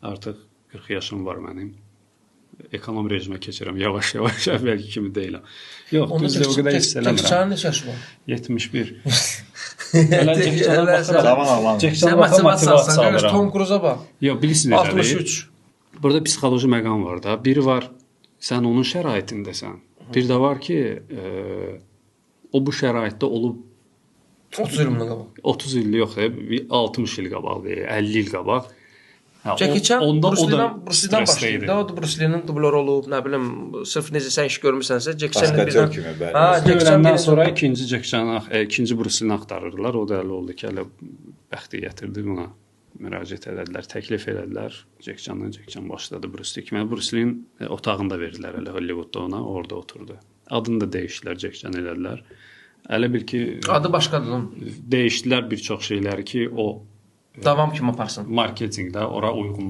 Artıq 40 yaşım var mənim. Ekonom rejimə keçirəm yavaş-yavaş, əvvəlki kimi deyiləm. Yox, düzdür, o qədər hiss eləmirəm. Cekçanın neçə yaşı var? 71. Hələ Cekçana baxıram. Zaman alan. Sən motivasiyasan, Tom Cruise-a bax. Yox, bilirsiniz necədir? 63. Burada psixoloji məqam var da. Biri var, sən onun şəraitindəsən. Bir də var ki, o bu şəraitdə olub 30 il bundan qabaq. 30 il yox, 60 il qabaq, 50 il qabaq. Jackie Chan Bruce-dən başlayıb da, o da Bruce-nin dublör olub, nə bilim, sırf necə sən iş görmüsənsə, Jackie Chan-lə birdən kimi bəli. Jackie Chan-dan sonra ikinci Jackie Chan, ikinci Bruce-ni axtarırdılar. O da elə oldu ki, elə bəxti gətirdi buna. Müraciət elədilər, təklif elədilər. Jackie Chan başladı Bruce-lə. Deməli Bruce-nin otağında verdilər elə Hollywoodda ona, orada oturdu. Adını da dəyişdilər, Jackie Chan elədilər. Elə bil ki, adı başqadır onun. Dəyişdilər bir çox şeyləri ki, o davam kimi aparsın. Marketinqdə ora uyğunlaşsın.